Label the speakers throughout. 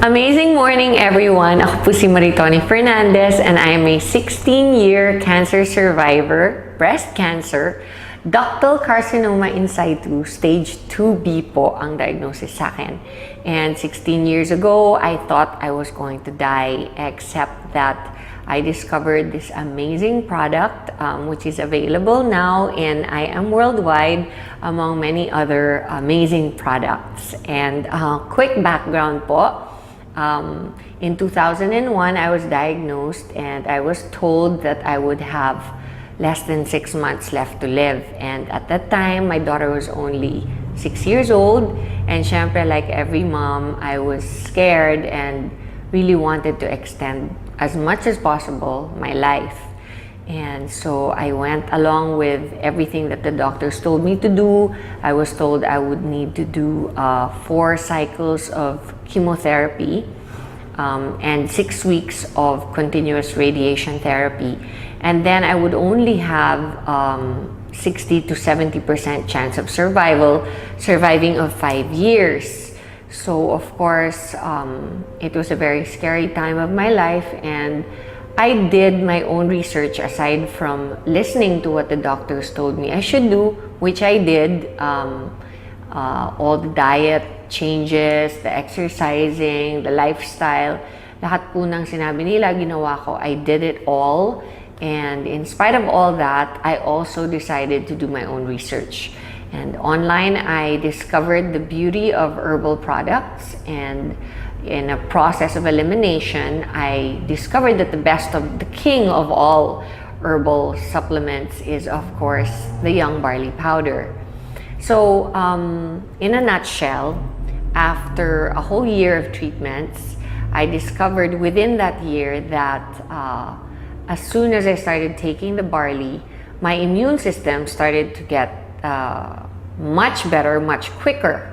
Speaker 1: Amazing morning, everyone! Ako po si Maritoni Fernandez and I am a 16-year cancer survivor, breast cancer, ductal carcinoma in situ, stage 2B po ang diagnosis sa akin. And 16 years ago, I thought I was going to die, except that I discovered this amazing product which is available now and I am worldwide among many other amazing products. And quick background po. In 2001, I was diagnosed and I was told that I would have less than 6 months left to live. And at that time, my daughter was only 6 years old. And syempre, like every mom, I was scared and really wanted to extend as much as possible my life. And so I went along with everything that the doctors told me to do. I was told I would need to do 4 cycles of chemotherapy and 6 weeks of continuous radiation therapy. And then I would only have 60 to 70% chance of surviving of 5 years. So of course, it was a very scary time of my life, and I did my own research aside from listening to what the doctors told me I should do, which I did. All the diet changes, the exercising, the lifestyle, lahat po ng sinabi nila, ginawa ko. I did it all. And in spite of all that, I also decided to do my own research. And online, I discovered the beauty of herbal products, and in a process of elimination, I discovered that the king of all herbal supplements is, of course, the young barley powder. So, in a nutshell, after a whole year of treatments, I discovered within that year that as soon as I started taking the barley, my immune system started to get much better, much quicker.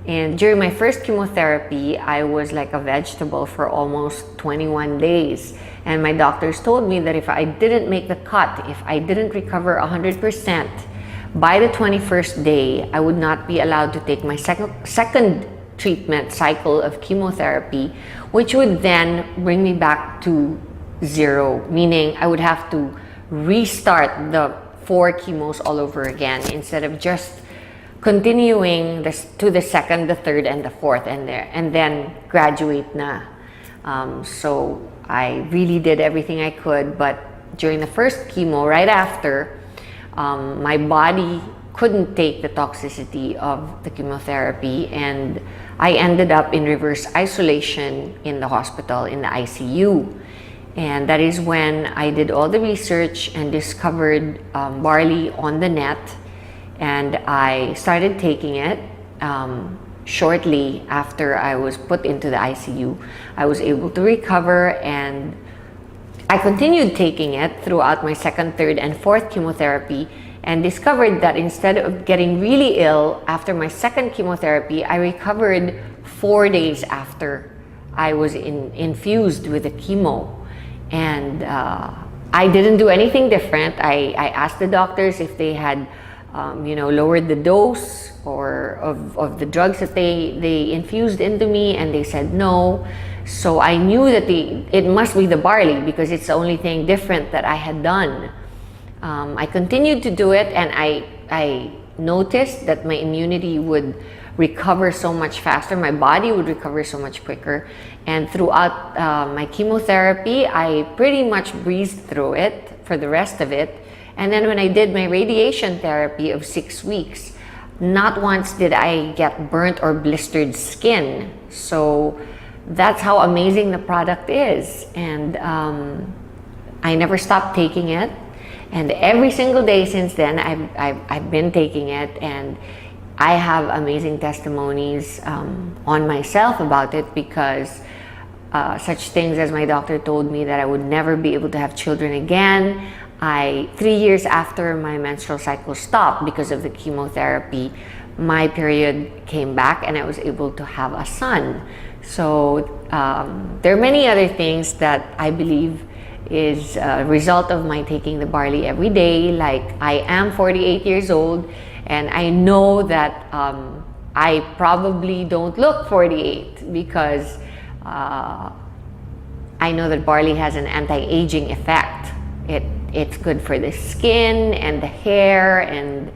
Speaker 1: And during my first chemotherapy, I was like a vegetable for almost 21 days. And my doctors told me that if I didn't make the cut, if I didn't recover 100%, by the 21st day, I would not be allowed to take my second treatment cycle of chemotherapy, which would then bring me back to 0, meaning I would have to restart the 4 chemos all over again instead of just continuing to the second, the third, and the fourth, and then graduate na. So I really did everything I could, but during the first chemo, right after, my body couldn't take the toxicity of the chemotherapy, and I ended up in reverse isolation in the hospital, in the ICU. And that is when I did all the research and discovered barley on the net. And I started taking it. Shortly after I was put into the ICU, I was able to recover, and I continued taking it throughout my second, third, and fourth chemotherapy, and discovered that instead of getting really ill after my second chemotherapy, I recovered 4 days after I was infused with the chemo. And I didn't do anything different. I asked the doctors if they had lowered the dose or of the drugs that they infused into me, and they said no. So I knew that it must be the barley, because it's the only thing different that I had done. I continued to do it, and I noticed that my immunity would recover so much faster, my body would recover so much quicker. And throughout my chemotherapy, I pretty much breezed through it for the rest of it. And then when I did my radiation therapy of 6 weeks, not once did I get burnt or blistered skin. So that's how amazing the product is. And I never stopped taking it. And every single day since then, I've been taking it. And I have amazing testimonies on myself about it, because such things as my doctor told me that I would never be able to have children again. 3 years after my menstrual cycle stopped because of the chemotherapy, my period came back and I was able to have a son. So there are many other things that I believe is a result of my taking the barley every day. Like, I am 48 years old, and I know that I probably don't look 48 because I know that barley has an anti-aging effect. It's good for the skin and the hair and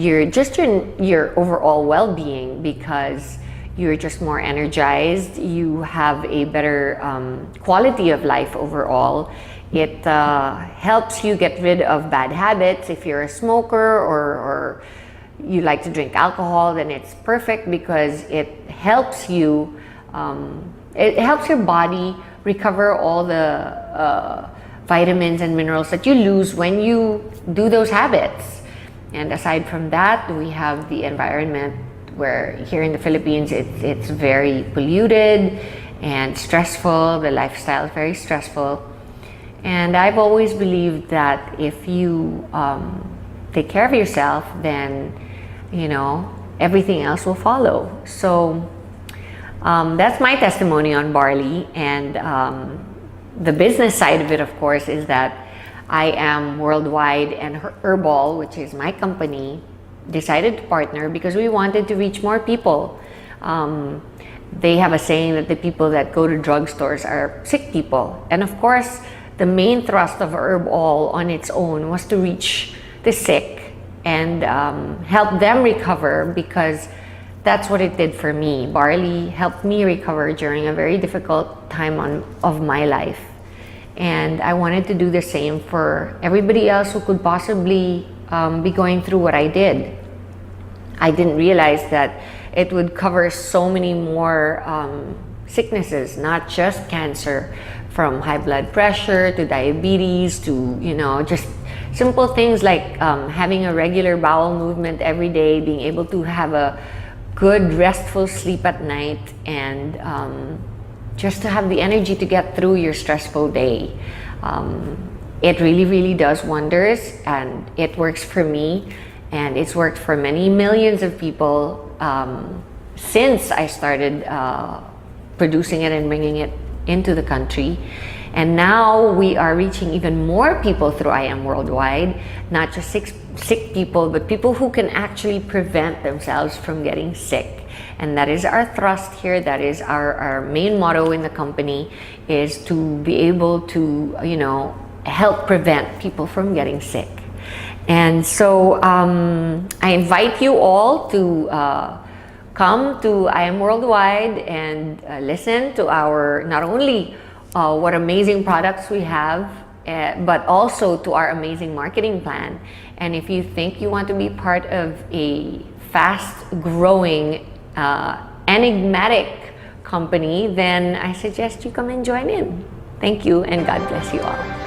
Speaker 1: your overall well-being, because you're just more energized. You have a better quality of life overall. It helps you get rid of bad habits. If you're a smoker or you like to drink alcohol, then it's perfect because it helps you. It helps your body recover all the vitamins and minerals that you lose when you do those habits. And aside from that, we have the environment, where here in the Philippines it's very polluted and stressful. The lifestyle is very stressful. And I've always believed that if you take care of yourself, then everything else will follow. So that's my testimony on barley. And the business side of it, of course, is that I am worldwide, and Herbal, which is my company, decided to partner because we wanted to reach more people. They have a saying that the people that go to drugstores are sick people. And of course, the main thrust of Herbal on its own was to reach the sick and help them recover, because that's what it did for me. Barley helped me recover during a very difficult time of my life. And I wanted to do the same for everybody else who could possibly be going through what I did. I didn't realize that it would cover so many more sicknesses, not just cancer, from high blood pressure to diabetes to, just simple things like having a regular bowel movement every day, being able to have a good restful sleep at night, and just to have the energy to get through your stressful day. It really, really does wonders, and it works for me, and it's worked for many millions of people since I started producing it and bringing it into the country. And now we are reaching even more people through I Am Worldwide, not just sick people, but people who can actually prevent themselves from getting sick. And that is our thrust here. That is our main motto in the company, is to be able to, help prevent people from getting sick. And so I invite you all to come to I Am Worldwide and listen to our, not only what amazing products we have, but also to our amazing marketing plan. And if you think you want to be part of a fast-growing, enigmatic company, then I suggest you come and join in. Thank you, and God bless you all.